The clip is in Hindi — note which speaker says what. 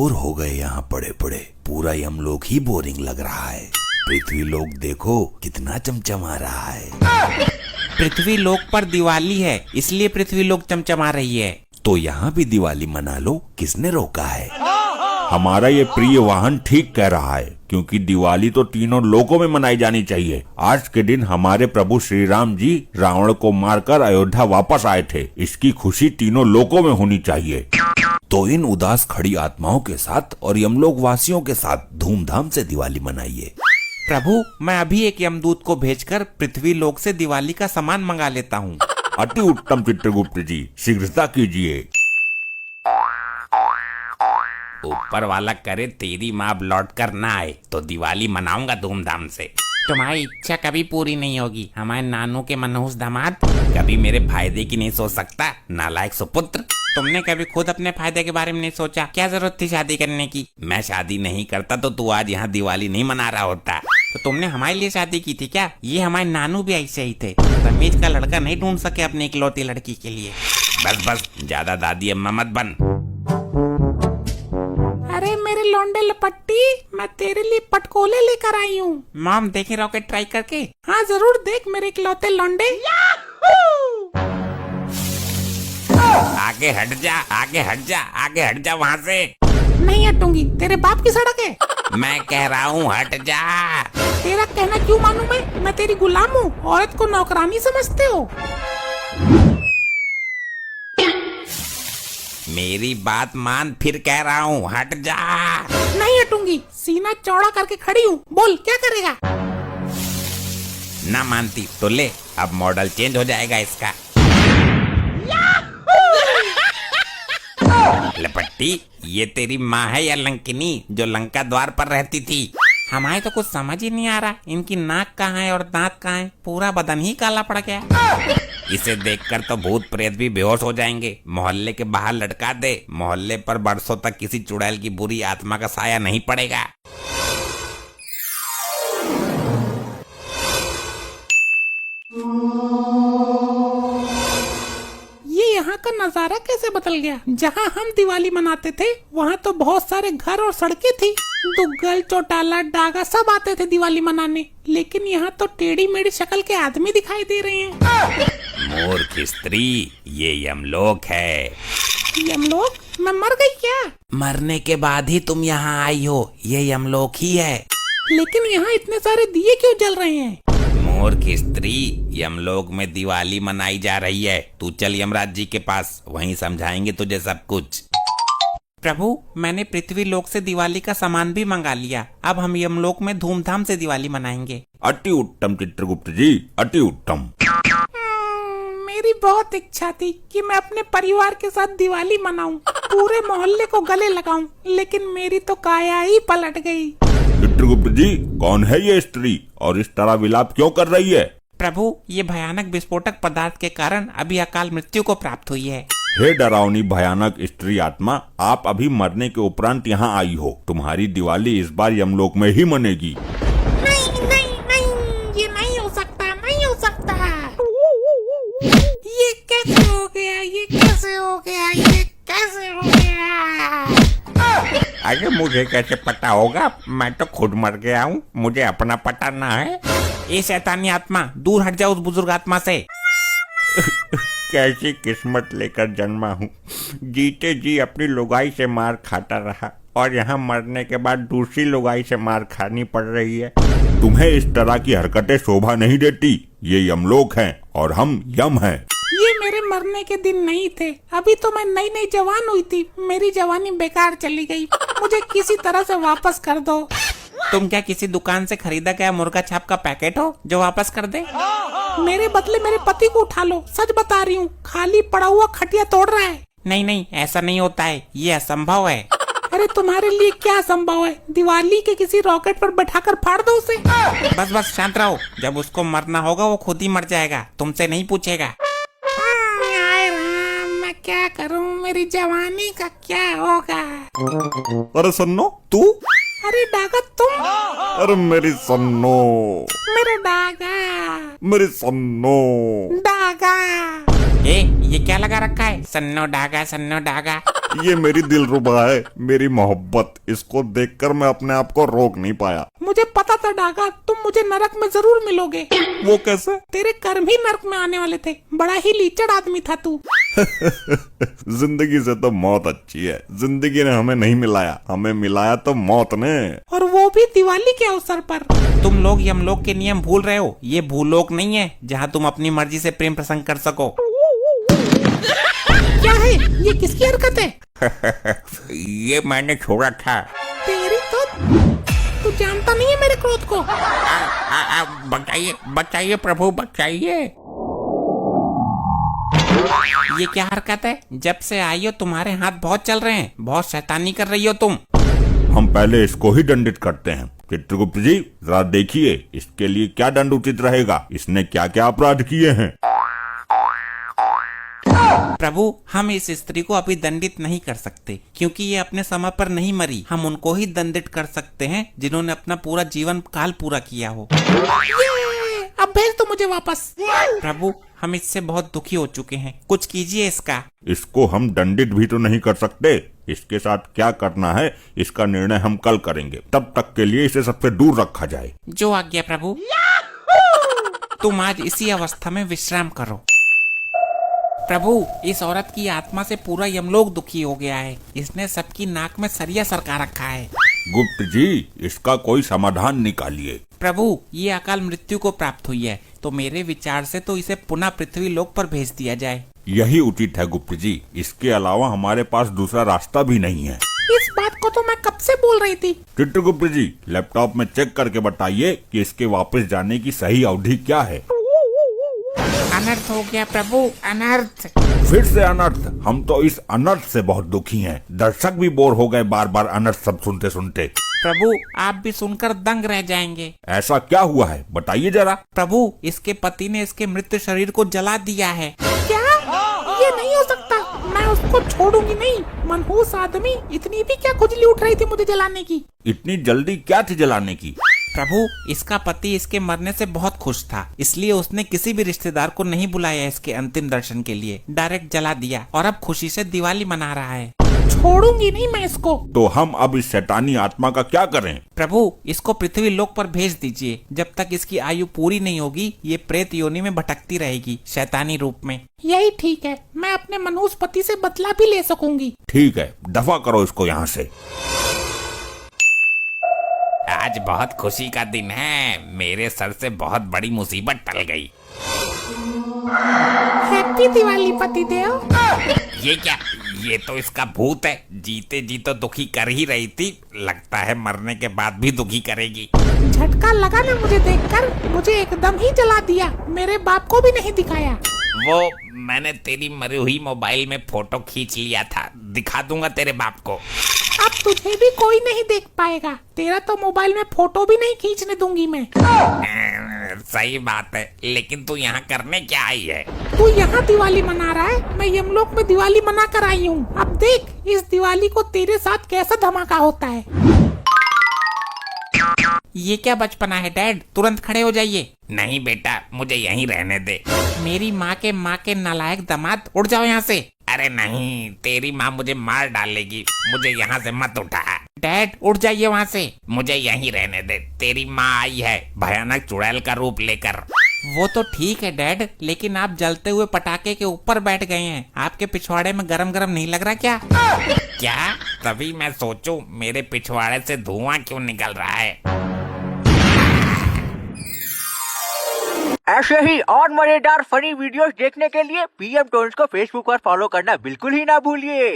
Speaker 1: बोर हो गए यहाँ पड़े पड़े। पूरा यमलोक ही बोरिंग लग रहा है। पृथ्वी लोक देखो कितना चमचमा रहा है।
Speaker 2: पृथ्वी लोक पर दिवाली है, इसलिए पृथ्वी लोक चमचमा रही है।
Speaker 1: तो यहाँ भी दिवाली मना लो, किसने रोका है?
Speaker 3: हमारा ये प्रिय वाहन ठीक कह रहा है, क्योंकि दिवाली तो तीनों लोकों में मनाई जानी चाहिए। आज के दिन हमारे प्रभु श्री राम जी रावण को मारकर अयोध्या वापस आए थे। इसकी खुशी तीनों लोकों में होनी चाहिए।
Speaker 1: तो इन उदास खड़ी आत्माओं के साथ और यमलोक वासियों के साथ धूमधाम से दिवाली मनाइए।
Speaker 2: प्रभु, मैं अभी एक यमदूत को भेजकर पृथ्वी लोक से दिवाली का सामान मंगा लेता हूँ।
Speaker 3: अति उत्तम चित्रगुप्त जी, शीघ्रता कीजिए।
Speaker 2: ऊपर वाला करे तेरी माँ लौट कर ना आए तो दिवाली मनाऊंगा धूमधाम से। तुम्हारी इच्छा कभी पूरी नहीं होगी हमारे नानू के मनहूस दामाद। कभी मेरे फायदे की नहीं सोच सकता, नालायक सुपुत्र। तुमने कभी खुद अपने फायदे के बारे में नहीं सोचा? क्या जरूरत थी शादी करने की? मैं शादी नहीं करता तो तू आज यहाँ दिवाली नहीं मना रहा होता। तो तुमने हमारे लिए शादी की थी क्या? ये हमारे नानू भी ऐसे ही थे, तमीज का लड़का नहीं ढूंढ सके अपनी इकलौती लड़की के लिए। बस बस, ज्यादा दादी अम्मा मत बन।
Speaker 4: अरे मेरे लौंडे लपट्टी, मैं तेरे लिए पटकोले लेकर आई हूँ।
Speaker 2: मॉम, देखे रॉकेट ट्राई करके?
Speaker 4: हाँ जरूर देख मेरे इकलौते लौंडे।
Speaker 2: आगे हट जा, आगे हट जा, आगे हट जा वहाँ से।
Speaker 4: नहीं हटूंगी, तेरे बाप की सड़क है।
Speaker 2: मैं कह रहा हूँ हट जा।
Speaker 4: तेरा कहना क्यों मानूं मैं तेरी गुलाम हूँ। औरत को नौकरानी समझते हो?
Speaker 2: मेरी बात मान, फिर कह रहा हूँ हट जा।
Speaker 4: नहीं हटूंगी, सीना चौड़ा करके खड़ी हूँ। बोल क्या करेगा?
Speaker 2: ना मानती तो ले, अब मॉडल चेंज हो जाएगा इसका। लपट्टी, ये तेरी माँ है या लंकिनी जो लंका द्वार पर रहती थी? हमारे तो कुछ समझ ही नहीं आ रहा, इनकी नाक कहाँ है और दांत कहाँ है, पूरा बदन ही काला पड़ गया। इसे देखकर तो भूत प्रेत भी बेहोश हो जाएंगे। मोहल्ले के बाहर लटका दे, मोहल्ले पर बरसों तक किसी चुड़ैल की बुरी आत्मा का साया नहीं पड़ेगा।
Speaker 4: यहाँ का नजारा कैसे बदल गया। जहाँ हम दिवाली मनाते थे वहाँ तो बहुत सारे घर और सड़कें थी। दुग्गल, चौटाला, डागा सब आते थे दिवाली मनाने, लेकिन यहाँ तो टेढ़ी मेढ़ी शक्ल के आदमी दिखाई दे रहे हैं।
Speaker 2: मूर्ख स्त्री, ये यमलोक है।
Speaker 4: यमलोक? मैं मर गई क्या?
Speaker 2: मरने के बाद ही तुम यहाँ आई हो, ये यमलोक ही है।
Speaker 4: लेकिन यहाँ इतने सारे दिए क्यों जल रहे हैं?
Speaker 2: मूर्ख स्त्री, यमलोक में दिवाली मनाई जा रही है। तू चल यमराज जी के पास, वहीं समझाएंगे तुझे सब कुछ। प्रभु, मैंने पृथ्वी लोक से दिवाली का सामान भी मंगा लिया। अब हम यमलोक में धूमधाम से दिवाली मनाएंगे।
Speaker 3: अति उत्तम चित्रगुप्त जी, अति उत्तम।
Speaker 4: मेरी बहुत इच्छा थी कि मैं अपने परिवार के साथ दिवाली मनाऊं, पूरे मोहल्ले को गले लगाऊं, लेकिन मेरी तो काया ही पलट गई।
Speaker 3: चित्रगुप्त जी, कौन है ये स्त्री और इस तरह विलाप क्यों कर रही है?
Speaker 2: प्रभु, ये भयानक विस्फोटक पदार्थ के कारण अभी अकाल मृत्यु को प्राप्त हुई है।
Speaker 3: हे डरावनी भयानक स्त्री आत्मा, आप अभी मरने के उपरांत यहाँ आई हो। तुम्हारी दिवाली इस बार यमलोक में ही मनेगी।
Speaker 4: नहीं नहीं नहीं, ये नहीं हो सकता, नहीं हो सकता। ये कैसे हो गया, ये कैसे हो गया, ये कैसे हो गया?
Speaker 2: अरे मुझे कैसे पता होगा, मैं तो खुद मर गया हूँ, मुझे अपना पता ना है। ये शैतानी आत्मा, दूर हट जाओ उस बुजुर्ग आत्मा से।
Speaker 3: कैसी किस्मत लेकर जन्मा हूँ। जीते जी अपनी लुगाई से मार खाता रहा और यहाँ मरने के बाद दूसरी लुगाई से मार खानी पड़ रही है। तुम्हें इस तरह की हरकतें शोभा नहीं देती। ये यमलोक है और हम यम हैं।
Speaker 4: ये मेरे मरने के दिन नहीं थे। अभी तो मैं नई नई जवान हुई थी, मेरी जवानी बेकार चली गई। मुझे किसी तरह से वापस कर दो।
Speaker 2: तुम क्या किसी दुकान से खरीदा गया मुर्गा छाप का पैकेट हो जो वापस कर दे?
Speaker 4: मेरे बदले मेरे पति को उठा लो, सच बता रही हूँ। खाली पड़ा हुआ खटिया तोड़ रहा है।
Speaker 2: नहीं नहीं, ऐसा नहीं होता है, ये असंभव है।
Speaker 4: अरे तुम्हारे लिए क्या संभव है? दिवाली के किसी रॉकेट पर बैठाकर फाड़ दो उसे।
Speaker 2: बस बस शांत रहो, जब उसको मरना होगा वो खुद ही मर जाएगा, तुमसे नहीं पूछेगा।
Speaker 4: मैं क्या करूं, मेरी जवानी का क्या होगा?
Speaker 3: अरे सन्नो, तू?
Speaker 4: अरे डागा तुम?
Speaker 3: अरे मेरी सन्नो,
Speaker 4: मेरा डागा,
Speaker 3: मेरी सन्नो।
Speaker 4: डागा।
Speaker 2: ये क्या लगा रखा है? सन्नो डागा सन्नो डागा।
Speaker 3: ये मेरी दिलरुबा है, मेरी मोहब्बत। इसको देखकर मैं अपने आप को रोक नहीं पाया।
Speaker 4: मुझे पता था डागा तुम मुझे नरक में जरूर मिलोगे।
Speaker 3: वो कैसे?
Speaker 4: तेरे कर्म ही नरक में आने वाले थे। बड़ा ही लीचड़ आदमी था तू।
Speaker 3: जिंदगी से तो मौत अच्छी है। जिंदगी ने हमें नहीं मिलाया, हमें मिलाया तो मौत ने।
Speaker 4: और वो भी दिवाली के अवसर पर।
Speaker 2: तुम लोग यमलोक के नियम भूल रहे हो। ये भूलोक नहीं है जहाँ तुम अपनी मर्जी से प्रेम प्रसंग कर सको।
Speaker 4: क्या है ये? किसकी हरकत है?
Speaker 3: ये मैंने छोड़ा था।
Speaker 4: तेरी तो तू जानता नहीं है मेरे क्रोध को।
Speaker 2: बचाइए बचाइए प्रभु बचाइए। ये क्या हरकत है? जब से आई हो तुम्हारे हाथ बहुत चल रहे हैं। बहुत शैतानी कर रही हो तुम।
Speaker 3: हम पहले इसको ही दंडित करते हैं। चित्रगुप्त जी जरा देखिए इसके लिए क्या दंड उचित रहेगा। इसने क्या क्या अपराध किए हैं।
Speaker 2: प्रभु हम इस स्त्री को अभी दंडित नहीं कर सकते क्योंकि ये अपने समय पर नहीं मरी। हम उनको ही दंडित कर सकते हैं जिन्होंने अपना पूरा जीवन काल पूरा किया हो।
Speaker 4: अब भेज दो मुझे वापस।
Speaker 2: प्रभु हम इससे बहुत दुखी हो चुके हैं, कुछ कीजिए इसका।
Speaker 3: इसको हम दंडित भी तो नहीं कर सकते। इसके साथ क्या करना है इसका निर्णय हम कल करेंगे। तब तक के लिए इसे सबसे दूर रखा जाए।
Speaker 2: जो आज्ञा प्रभु। तुम आज इसी अवस्था में विश्राम करो। प्रभु इस औरत की आत्मा से पूरा यमलोक दुखी हो गया है। इसने सबकी नाक में सरिया सरका रखा है।
Speaker 3: गुप्त जी इसका कोई समाधान निकालिए।
Speaker 2: प्रभु ये अकाल मृत्यु को प्राप्त हुई है तो मेरे विचार से तो इसे पुनः पृथ्वी लोक पर भेज दिया जाए।
Speaker 3: यही उचित है गुप्त जी। इसके अलावा हमारे पास दूसरा रास्ता भी नहीं है।
Speaker 4: इस बात को तो मैं कब से बोल रही थी।
Speaker 3: चित्रगुप्त जी लैपटॉप में चेक करके बताइए कि इसके वापस जाने की सही अवधि क्या है।
Speaker 2: अनर्थ हो गया प्रभु, अनर्थ।
Speaker 3: फिर से अनर्थ। हम तो इस अनर्थ से बहुत दुखी हैं। दर्शक भी बोर हो गए बार बार अनर्थ सब सुनते सुनते।
Speaker 2: प्रभु आप भी सुनकर दंग रह जाएंगे।
Speaker 3: ऐसा क्या हुआ है बताइए जरा।
Speaker 2: प्रभु इसके पति ने इसके मृत शरीर को जला दिया है।
Speaker 4: क्या? ये नहीं हो सकता। मैं उसको छोड़ूंगी नहीं। मनहूस आदमी। इतनी भी क्या खुजली उठ रही थी मुझे जलाने की?
Speaker 3: इतनी जल्दी क्या थी जलाने की?
Speaker 2: प्रभु इसका पति इसके मरने से बहुत खुश था, इसलिए उसने किसी भी रिश्तेदार को नहीं बुलाया इसके अंतिम दर्शन के लिए। डायरेक्ट जला दिया और अब खुशी से दिवाली मना रहा है।
Speaker 4: छोड़ूंगी नहीं मैं इसको।
Speaker 3: तो हम अब इस शैतानी आत्मा का क्या करें?
Speaker 2: प्रभु इसको पृथ्वी लोक पर भेज दीजिए। जब तक इसकी आयु पूरी नहीं होगी ये प्रेत योनि में भटकती रहेगी शैतानी रूप में।
Speaker 4: यही ठीक है। मैं अपने मनहूस पति से बदला भी ले सकूंगी।
Speaker 3: ठीक है दफा करो इसको यहाँ से।
Speaker 2: आज बहुत खुशी का दिन है। मेरे सर से बहुत बड़ी मुसीबत टल गई।
Speaker 4: हैप्पी दिवाली पतिदेव।
Speaker 2: ये क्या? ये तो इसका भूत है। जीते जी तो दुखी कर ही रही थी, लगता है मरने के बाद भी दुखी करेगी।
Speaker 4: झटका लगा ना मुझे देखकर। मुझे एकदम ही जला दिया। मेरे बाप को भी नहीं दिखाया।
Speaker 2: वो मैंने तेरी मरी हुई मोबाइल में फोटो खींच लिया था, दिखा दूंगा तेरे बाप को।
Speaker 4: अब तुझे भी कोई नहीं देख पाएगा। तेरा तो मोबाइल में फोटो भी नहीं खींचने दूंगी मैं।
Speaker 2: सही बात है, लेकिन तू यहाँ करने क्या आई है?
Speaker 4: तू यहाँ दिवाली मना रहा है। मैं यमलोक में दिवाली मना कर आई हूँ। अब देख इस दिवाली को तेरे साथ कैसा धमाका होता है।
Speaker 2: ये क्या बचपना है डैड? तुरंत खड़े हो जाइए। नहीं बेटा मुझे यहीं रहने दे। मेरी माँ के नालायक दामाद, उड़ जाओ यहाँ से। अरे नहीं, तेरी माँ मुझे मार डालेगी। मुझे यहाँ से मत उठा। डैड उठ जाइए वहाँ से, मुझे यहीं रहने दे। तेरी माँ आई है भयानक चुड़ैल का रूप लेकर। वो तो ठीक है डैड, लेकिन आप जलते हुए पटाखे के ऊपर बैठ गए हैं। आपके पिछवाड़े में गरम गरम नहीं लग रहा क्या? क्या? तभी मैं सोचूं मेरे पिछवाड़े से धुआं क्यों निकल रहा है।
Speaker 5: ऐसे ही और मजेदार फनी वीडियोस देखने के लिए पीएम टोन्स को फेसबुक पर फॉलो करना बिल्कुल ही ना भूलिए।